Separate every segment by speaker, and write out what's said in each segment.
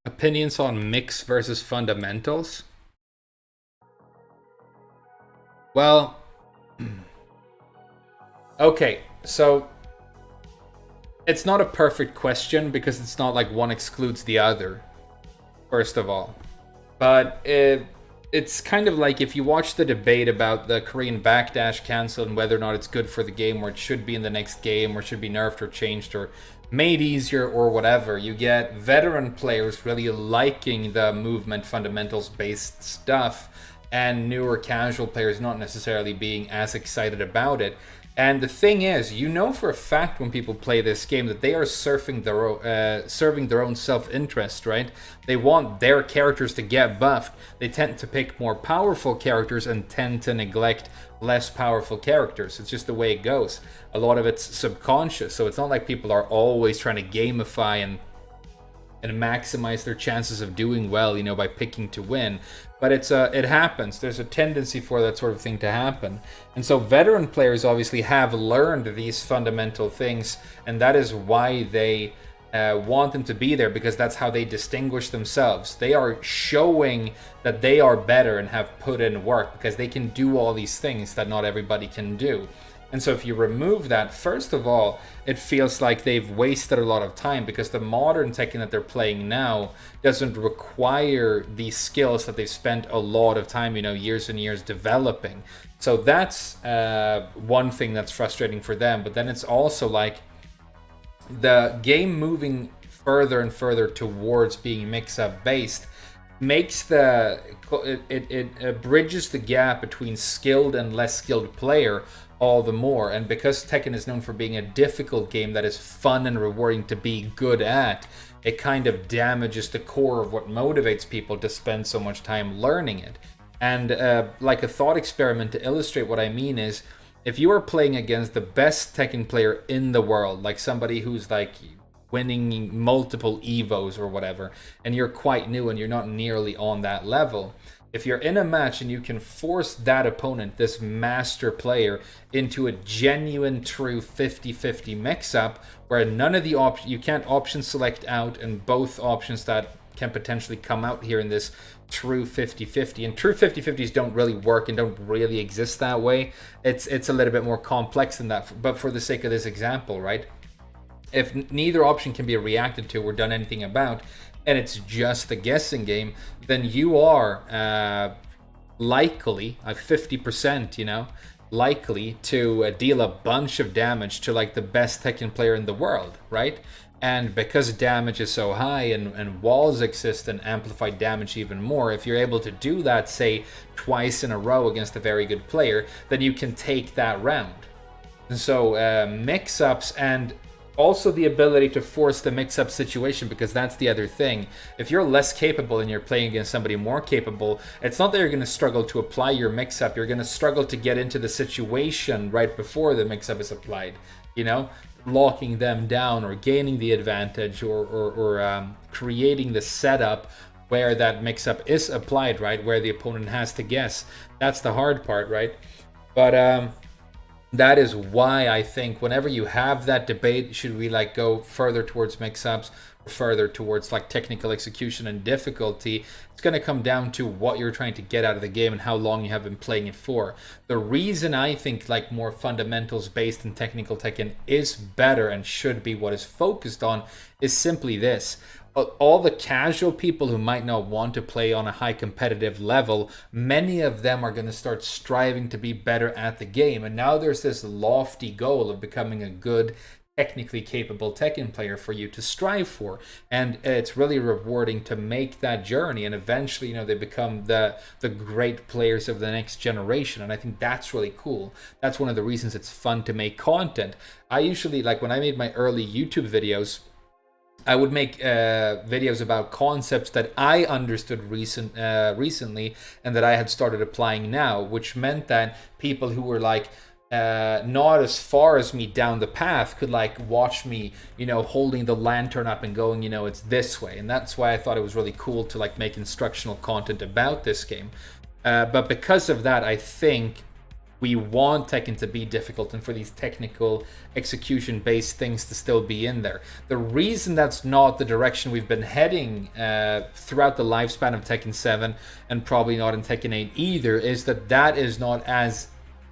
Speaker 1: Opinions on mix versus fundamentals? Well, okay, so it's not a perfect question because it's not like one excludes the other, first of all. But it's kind of like if you watch the debate about the Korean backdash cancel and whether or not it's good for the game, or it should be in the next game, or should be nerfed or changed or made easier or whatever, you get veteran players really liking the movement fundamentals based stuff, and newer casual players not necessarily being as excited about it. And the thing is, you know for a fact when people play this game that they are serving their own self-interest, right? They want their characters to get buffed. They tend to pick more powerful characters and tend to neglect less powerful characters. It's just the way it goes. A lot of it's subconscious, so it's not like people are always trying to gamify and maximize their chances of doing well, by picking to win. But it happens. There's a tendency for that sort of thing to happen. And so veteran players obviously have learned these fundamental things, and that is why they want them to be there, because that's how they distinguish themselves. They are showing that they are better and have put in work because they can do all these things that not everybody can do. And so if you remove that, first of all, it feels like they've wasted a lot of time, because the modern Tekken that they're playing now doesn't require these skills that they've spent a lot of time, years and years developing. So that's one thing that's frustrating for them. But then it's also like the game moving further and further towards being mix-up based makes it bridges the gap between skilled and less skilled player all the more. And because Tekken is known for being a difficult game that is fun and rewarding to be good at, it kind of damages the core of what motivates people to spend so much time learning it. And like a thought experiment to illustrate what I mean is, if you are playing against the best Tekken player in the world, like somebody who's like winning multiple Evos or whatever, and you're quite new and you're not nearly on that level, if you're in a match and you can force that opponent, this master player, into a genuine, true 50-50 mix-up where none of the options, you can't option select out, and both options that can potentially come out here in this true 50-50, and true 50-50s don't really work and don't really exist that way. It's a little bit more complex than that, but for the sake of this example, right? If neither option can be reacted to or done anything about, and it's just a guessing game, then you are likely, 50%, likely to deal a bunch of damage to like the best Tekken player in the world, right? And because damage is so high and walls exist and amplify damage even more, if you're able to do that, say, twice in a row against a very good player, then you can take that round. And so mix-ups, and also the ability to force the mix-up situation, because that's the other thing. If you're less capable and you're playing against somebody more capable, it's not that you're going to struggle to apply your mix-up. You're going to struggle to get into the situation right before the mix-up is applied, locking them down or gaining the advantage, or creating the setup where that mix-up is applied, right, where the opponent has to guess. That's the hard part, right? But that is why I think whenever you have that debate, should we like go further towards mix-ups or further towards like technical execution and difficulty, it's going to come down to what you're trying to get out of the game and how long you have been playing it for. The reason I think like more fundamentals based and technical Tekken is better and should be what is focused on is simply this: all the casual people who might not want to play on a high competitive level, many of them are going to start striving to be better at the game. And now there's this lofty goal of becoming a good, technically capable Tekken player for you to strive for. And it's really rewarding to make that journey. And eventually, they become the great players of the next generation. And I think that's really cool. That's one of the reasons it's fun to make content. I usually, like when I made my early YouTube videos, I would make videos about concepts that I understood recently and that I had started applying now, which meant that people who were like not as far as me down the path could like watch me, holding the lantern up and going, it's this way. And that's why I thought it was really cool to like make instructional content about this game. But because of that, I think We want Tekken to be difficult and for these technical execution-based things to still be in there. The reason that's not the direction we've been heading throughout the lifespan of Tekken 7 and probably not in Tekken 8 either is that is not as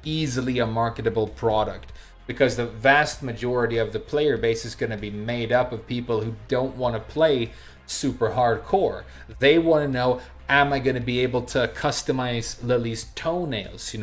Speaker 1: easily a marketable product, because the vast majority of the player base is going to be made up of people who don't want to play super hardcore. They want to know, am I going to be able to customize Lily's toenails,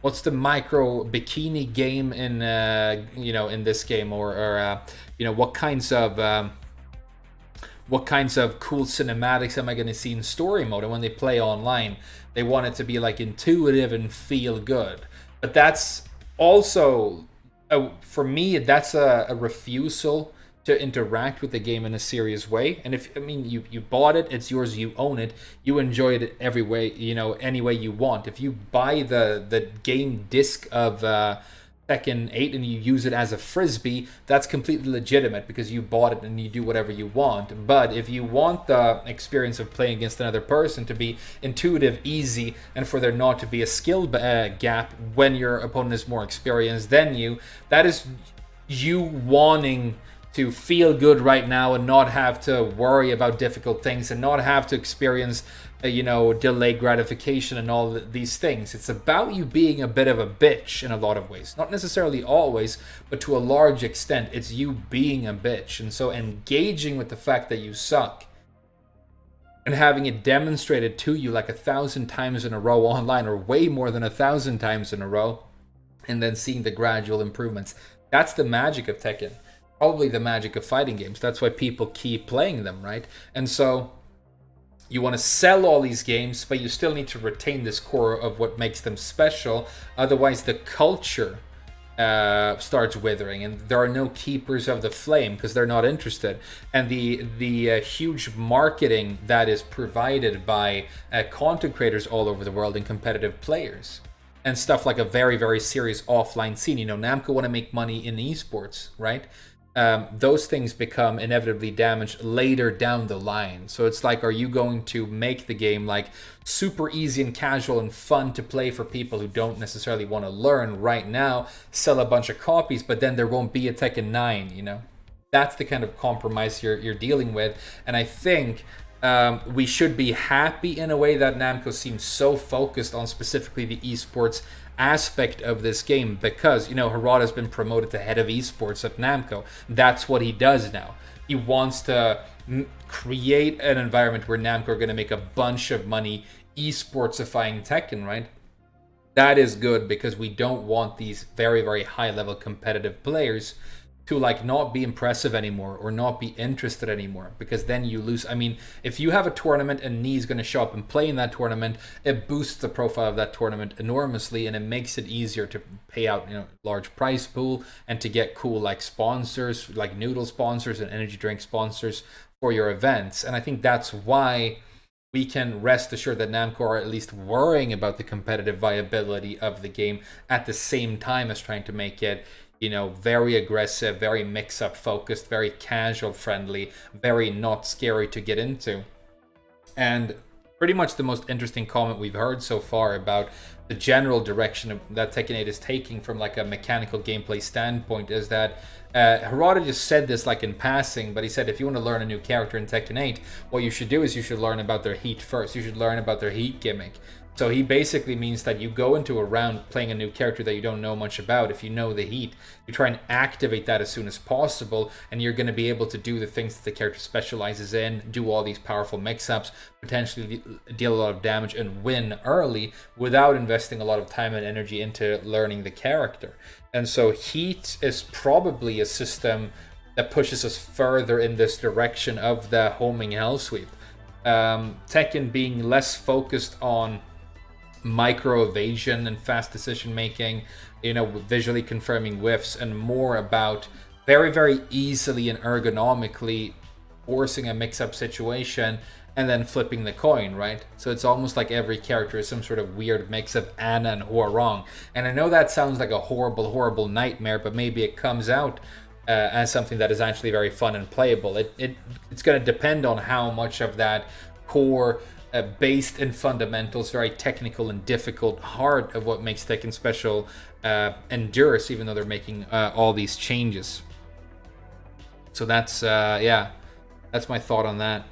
Speaker 1: What's the micro bikini game in in this game, or what kinds of cool cinematics am I going to see in story mode? And when they play online, they want it to be like intuitive and feel good. But that's also, for me, that's a refusal to interact with the game in a serious way. And you bought it, it's yours, you own it, you enjoy it every way, any way you want. If you buy the game disc of Tekken 8 and you use it as a frisbee, that's completely legitimate because you bought it and you do whatever you want. But if you want the experience of playing against another person to be intuitive, easy, and for there not to be a skill gap when your opponent is more experienced than you, that is you wanting to feel good right now and not have to worry about difficult things and not have to experience delayed gratification and all these things. It's about you being a bit of a bitch in a lot of ways. Not necessarily always, but to a large extent, it's you being a bitch. And so engaging with the fact that you suck and having it demonstrated to you like 1,000 times in a row online, or way more than 1,000 times in a row, and then seeing the gradual improvements. That's the magic of Tekken. Probably the magic of fighting games. That's why people keep playing them, right? And so you want to sell all these games, but you still need to retain this core of what makes them special. Otherwise, the culture starts withering, and there are no keepers of the flame because they're not interested. And the huge marketing that is provided by content creators all over the world and competitive players, and stuff like a very, very serious offline scene. Namco want to make money in esports, right? Those things become inevitably damaged later down the line. So it's like, are you going to make the game like super easy and casual and fun to play for people who don't necessarily want to learn right now, sell a bunch of copies, but then there won't be a Tekken 9, That's the kind of compromise you're dealing with. And I think we should be happy in a way that Namco seems so focused on specifically the esports aspect of this game, because Harada's been promoted to head of esports at Namco. That's what he does now. He wants to create an environment where Namco are going to make a bunch of money esportsifying Tekken, right? That is good, because we don't want these very, very high level competitive players to not be impressive anymore or not be interested anymore, because then you lose. If you have a tournament and Ni's going to show up and play in that tournament, it boosts the profile of that tournament enormously, and it makes it easier to pay out large prize pool and to get cool sponsors, like noodle sponsors and energy drink sponsors for your events. And I think that's why we can rest assured that Namco are at least worrying about the competitive viability of the game at the same time as trying to make it very aggressive, very mix-up focused, very casual friendly, very not scary to get into. And pretty much the most interesting comment we've heard so far about the general direction that Tekken 8 is taking from a mechanical gameplay standpoint is that Harada just said this in passing, but he said if you want to learn a new character in Tekken 8, what you should do is you should learn about their heat first. You should learn about their heat gimmick. So he basically means that you go into a round playing a new character that you don't know much about. If you know the heat, you try and activate that as soon as possible, and you're going to be able to do the things that the character specializes in, do all these powerful mix-ups, potentially deal a lot of damage, and win early without investing a lot of time and energy into learning the character. And so heat is probably a system that pushes us further in this direction of the homing hell sweep. Tekken being less focused on micro evasion and fast decision making, visually confirming whiffs, and more about very, very easily and ergonomically forcing a mix-up situation and then flipping the coin, right? So it's almost like every character is some sort of weird mix of Anna and Huarong. And I know that sounds like a horrible, horrible nightmare, but maybe it comes out as something that is actually very fun and playable. It's going to depend on how much of that core based in fundamentals, very technical and difficult heart of what makes Tekken special endures, even though they're making all these changes. So that's yeah, that's my thought on that.